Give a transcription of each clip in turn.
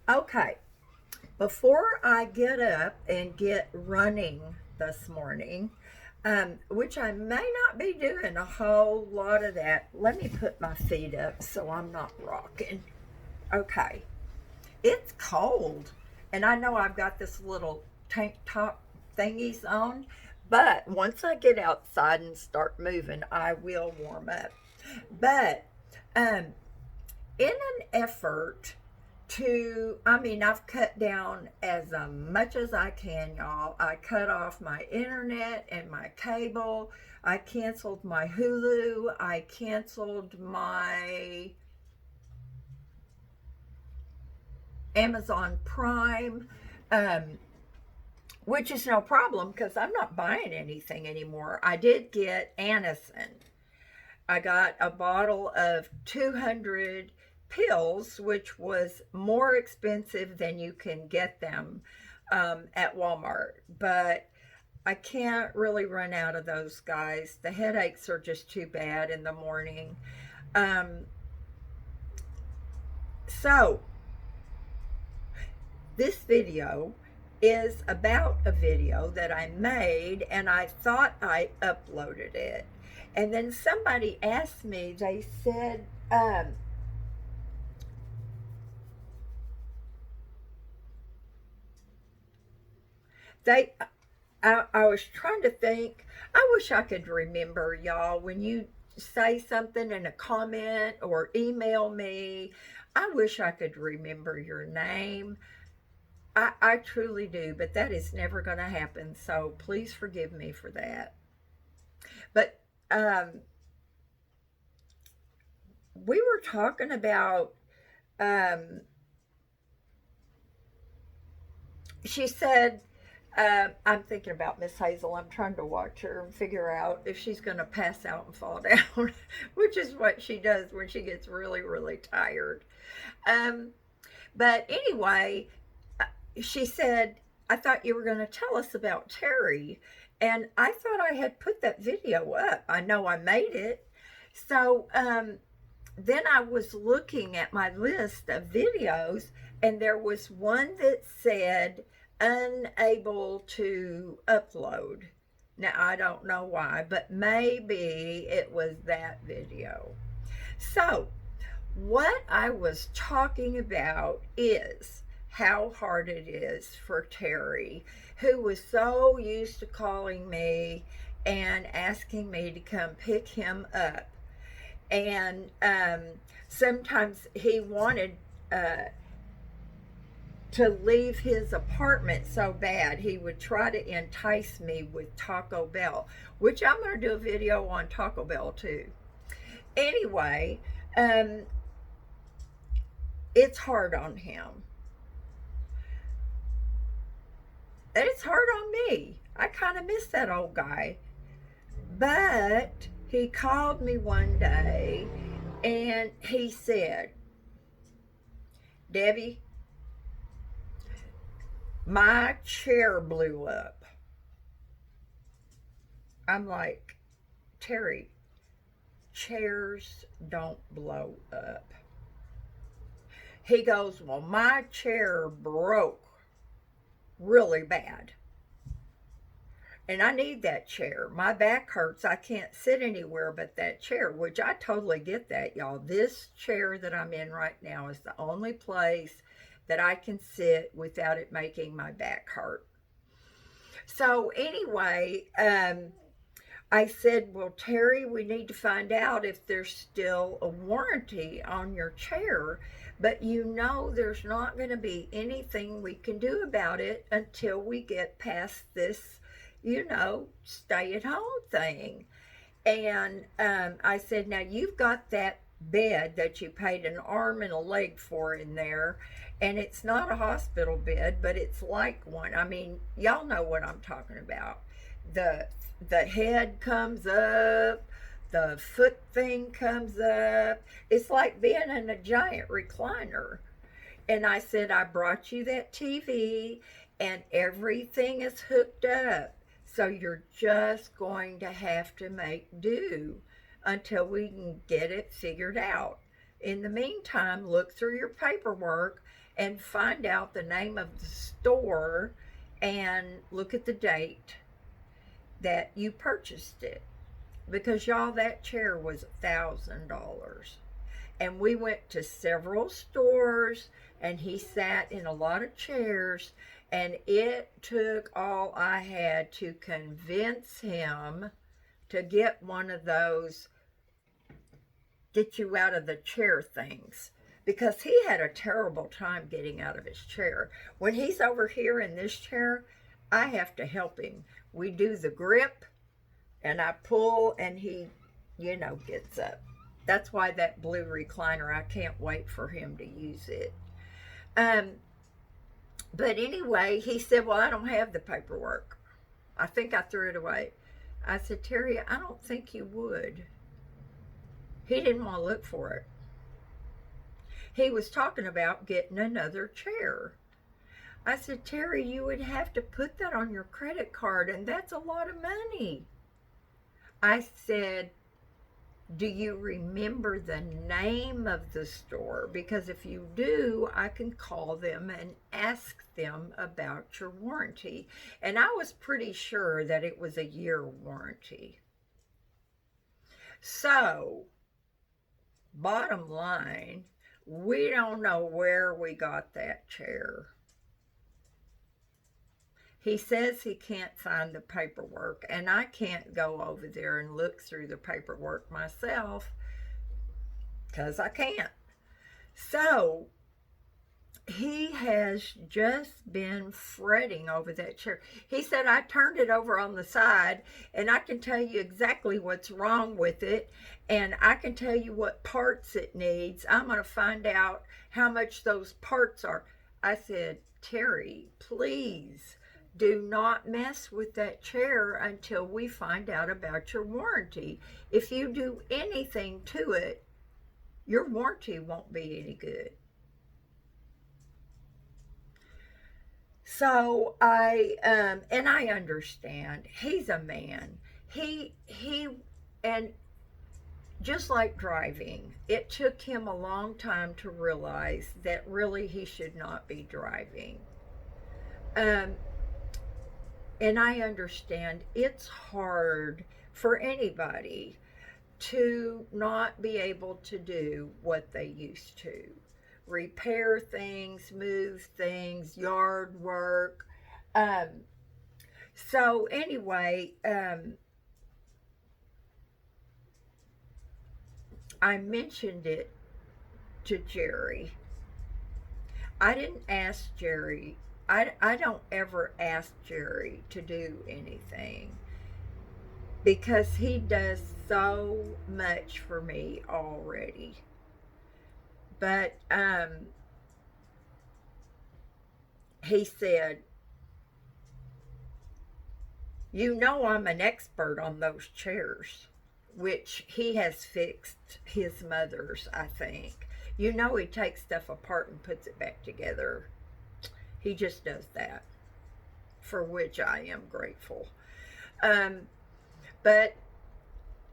Okay, before I get up and get running this morning, which I may not be doing a whole lot of that, let me put my feet up so I'm not rocking. Okay, it's cold, and I know I've got this little tank top thingies on, but once I get outside and start moving, I will warm up. But um, in an effort I've cut down as much as I can, y'all. I cut off my internet and my cable. I canceled my Hulu. I canceled my Amazon Prime, um, which is no problem because I'm not buying anything anymore. I did get Anacin. I got a bottle of 200 pills, which was more expensive than you can get them at Walmart. But I can't really run out of those, guys. The headaches are just too bad in the morning. Um, so, this video is about a video that I made and I thought I uploaded it. And then somebody asked me, they said, they I was trying to think. I wish I could remember, y'all, when you say something in a comment or email me. I wish I could remember your name. I truly do, but that is never going to happen. So please forgive me for that. But um, we were talking about, um, she said, I'm thinking about Miss Hazel. I'm trying to watch her and figure out if she's going to pass out and fall down, which is what she does when she gets really, really tired. Um, but anyway, she said, I thought you were going to tell us about Terry. And I thought I had put that video up. I know I made it. So then I was looking at my list of videos, and there was one that said unable to upload. Now, I don't know why, but maybe it was that video. So, what I was talking about is how hard it is for Terry, who was so used to calling me and asking me to come pick him up. And sometimes he wanted to leave his apartment so bad he would try to entice me with Taco Bell, which I'm going to do a video on Taco Bell too. Anyway, um, it's hard on him. And it's hard on me. I kind of miss that old guy. But he called me one day and he said, Debbie, my chair blew up. I'm like, Terry, chairs don't blow up. He goes, well, my chair broke really bad. And I need that chair. My back hurts. I can't sit anywhere but that chair, which I totally get that, y'all. This chair that I'm in right now is the only place that I can sit without it making my back hurt. So, anyway, I said, well, Terry, we need to find out if there's still a warranty on your chair. But you know, there's not going to be anything we can do about it until we get past this, stay at home thing. And I said, now you've got that bed that you paid an arm and a leg for in there. And it's not a hospital bed, but it's like one. I mean, y'all know what I'm talking about. The the head comes up, the foot thing comes up. It's like being in a giant recliner. And I said, I brought you that TV and everything is hooked up. So you're just going to have to make do until we can get it figured out. In the meantime, look through your paperwork and find out the name of the store and look at the date that you purchased it. Because y'all, that chair was $1,000. And we went to several stores, and he sat in a lot of chairs, and it took all I had to convince him to get one of those get you out of the chair things, because he had a terrible time getting out of his chair. When he's over here in this chair, I have to help him. We do the grip, and I pull, and he, gets up. That's why that blue recliner, I can't wait for him to use it. But anyway, he said, well, I don't have the paperwork. I think I threw it away. I said, Terry, I don't think you would. He didn't want to look for it. He was talking about getting another chair. I said, Terry, you would have to put that on your credit card, and that's a lot of money. I said, do you remember the name of the store? Because if you do, I can call them and ask them about your warranty. And I was pretty sure that it was a year warranty. So, bottom line, we don't know where we got that chair. He says he can't find the paperwork, and I can't go over there and look through the paperwork myself because I can't. So he has just been fretting over that chair. He said, I turned it over on the side, and I can tell you exactly what's wrong with it, and I can tell you what parts it needs. I'm going to find out how much those parts are. I said, Terry, please do not mess with that chair until we find out about your warranty. If you do anything to it, your warranty won't be any good. So and I understand. He's a man. And just like driving, it took him a long time to realize that really he should not be driving. And I understand it's hard for anybody to not be able to do what they used to. Repair things, move things, yard work. So anyway, I mentioned it to Jerry. I didn't ask Jerry. I don't ever ask Jerry to do anything because he does so much for me already. But he said, I'm an expert on those chairs, which he has fixed his mother's, I think. He takes stuff apart and puts it back together. He just does that, for which I am grateful. But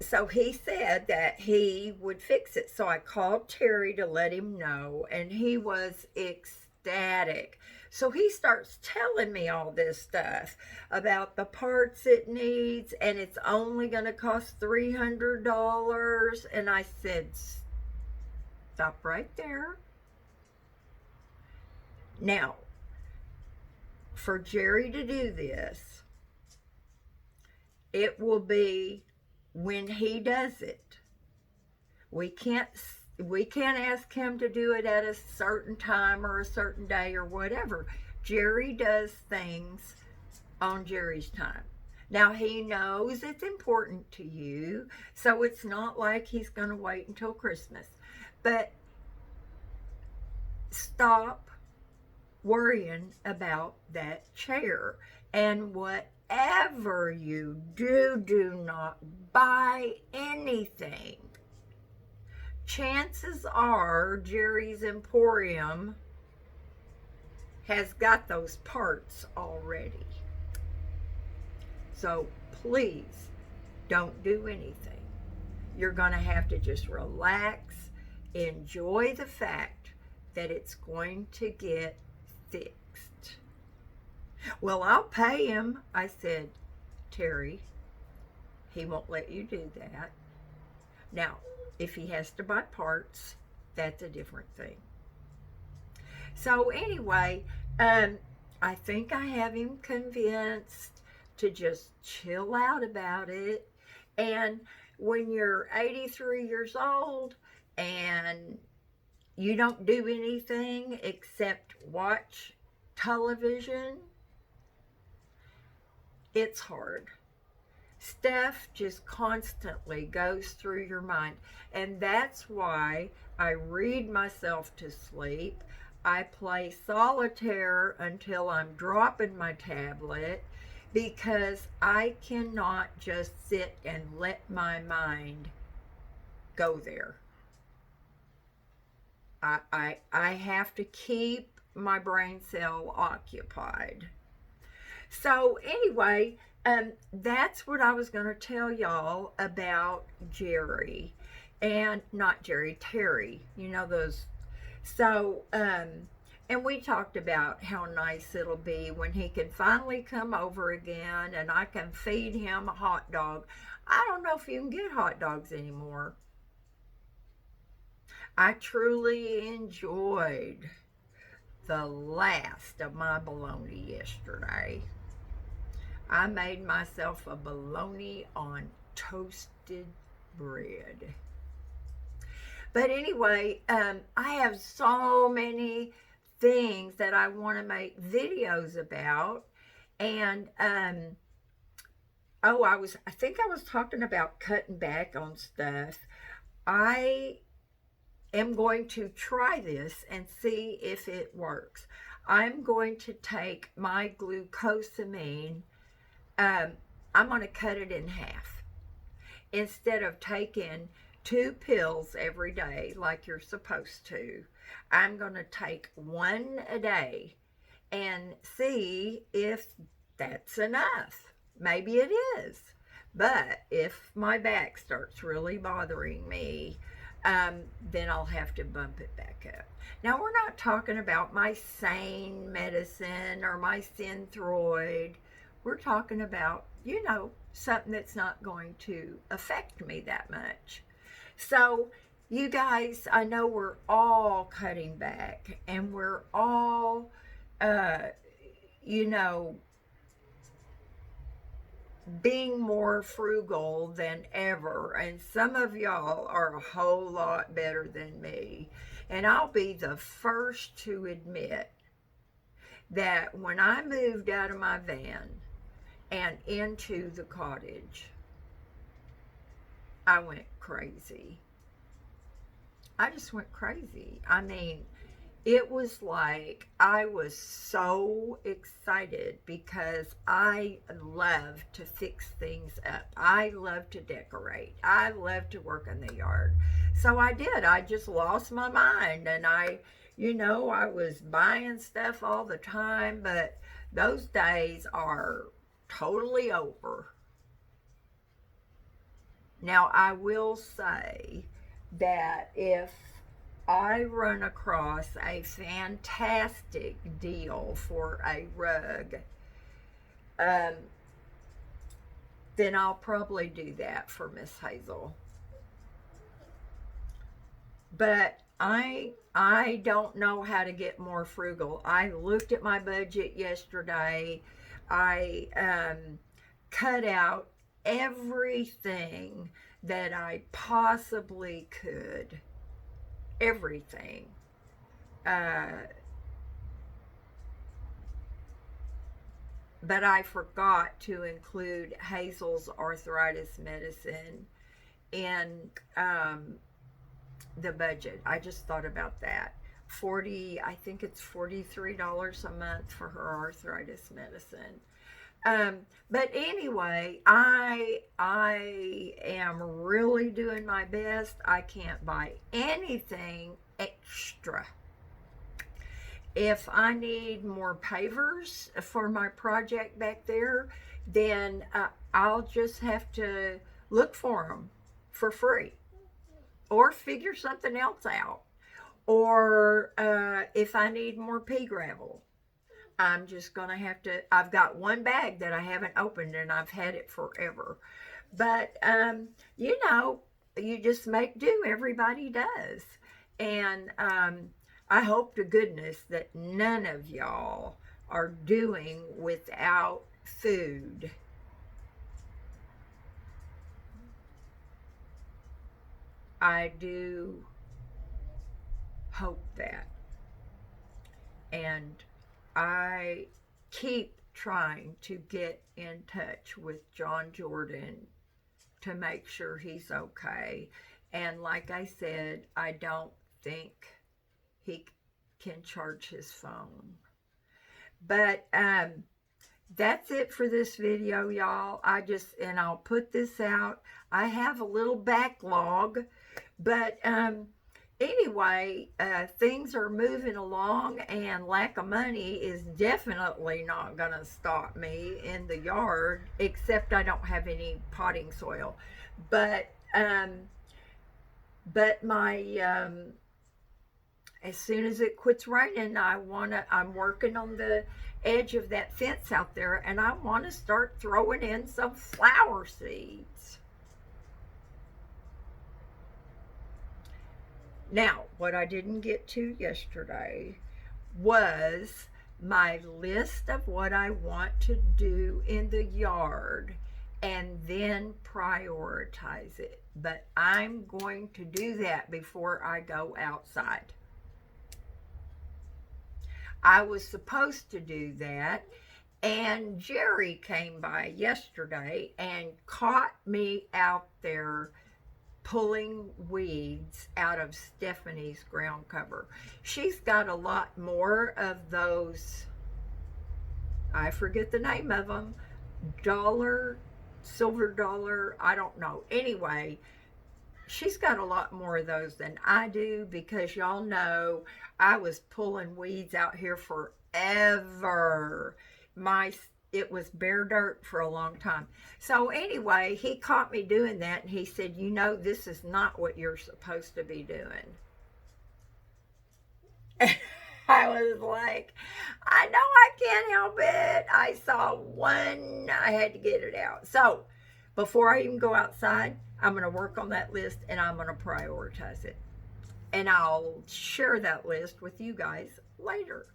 so he said that he would fix it. So I called Terry to let him know, and he was ecstatic. So he starts telling me all this stuff about the parts it needs, and it's only going to cost $300. And I said, stop right there. Now, for Jerry to do this, it will be when he does it. We can't ask him to do it at a certain time or a certain day or whatever. Jerry does things on Jerry's time. Now, he knows it's important to you, so it's not like he's going to wait until Christmas. But stop worrying about that chair. And whatever you do, do not buy anything. Chances are Jerry's Emporium has got those parts already. So please don't do anything. You're going to have to just relax, enjoy the fact that it's going to get fixed. Well, I'll pay him. I said, Terry, he won't let you do that. Now, if he has to buy parts, that's a different thing. So anyway, I think I have him convinced to just chill out about it. And when you're 83 years old and you don't do anything except watch television, it's hard. Stuff just constantly goes through your mind. And that's why I read myself to sleep. I play solitaire until I'm dropping my tablet because I cannot just sit and let my mind go there. I have to keep my brain cell occupied. So anyway, that's what I was going to tell y'all about Jerry. And not Jerry, Terry. You know those. So, and we talked about how nice it'll be when he can finally come over again and I can feed him a hot dog. I don't know if you can get hot dogs anymore. I truly enjoyed the last of my bologna yesterday. I made myself a bologna on toasted bread. But anyway, I have so many things that I want to make videos about. And, I think I was talking about cutting back on stuff. I am going to try this and see if it works. I'm going to take my glucosamine, I'm going to cut it in half. Instead of taking 2 pills every day like you're supposed to, I'm going to take 1 a day and see if that's enough. Maybe it is. But if my back starts really bothering me, then I'll have to bump it back up. Now, we're not talking about my sane medicine or my Synthroid. We're talking about, something that's not going to affect me that much. So, you guys, I know we're all cutting back and we're all, being more frugal than ever. And some of y'all are a whole lot better than me. And I'll be the first to admit that when I moved out of my van and into the cottage, I went crazy. I just went crazy. I mean, it was like I was so excited because I love to fix things up. I love to decorate. I love to work in the yard. So I did. I just lost my mind and I was buying stuff all the time, but those days are totally over. Now, I will say that if I run across a fantastic deal for a rug, then I'll probably do that for Miss Hazel. But I don't know how to get more frugal. I looked at my budget yesterday. I cut out everything that I possibly could. Everything. But I forgot to include Hazel's arthritis medicine in the budget. I just thought about that. I think it's $43 a month for her arthritis medicine. But anyway, I am really doing my best. I can't buy anything extra. If I need more pavers for my project back there, then I'll just have to look for them for free or figure something else out. Or if I need more pea gravel, I'm just going to have to, I've got one bag that I haven't opened and I've had it forever. But, you know, you just make do. Everybody does. And I hope to goodness that none of y'all are doing without food. I do hope that. And I keep trying to get in touch with John Jordan to make sure he's okay. And like I said, I don't think he can charge his phone. But that's it for this video, y'all. And I'll put this out. I have a little backlog, but anyway, things are moving along, and lack of money is definitely not going to stop me in the yard, except I don't have any potting soil. But my as soon as it quits raining, I'm working on the edge of that fence out there, and I want to start throwing in some flower seeds. Now, what I didn't get to yesterday was my list of what I want to do in the yard and then prioritize it. But I'm going to do that before I go outside. I was supposed to do that, and Jerry came by yesterday and caught me out there pulling weeds out of Stephanie's ground cover. She's got a lot more of those, I forget the name of them, silver dollar, I don't know. Anyway, she's got a lot more of those than I do, because y'all know I was pulling weeds out here forever. It was bare dirt for a long time. So anyway, he caught me doing that, and he said, you know, this is not what you're supposed to be doing. I was like, I know I can't help it. I saw one, I had to get it out. So before I even go outside, I'm going to work on that list, and I'm going to prioritize it. And I'll share that list with you guys later.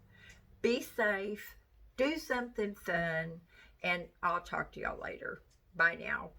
Be safe, do something fun, and I'll talk to y'all later. Bye now.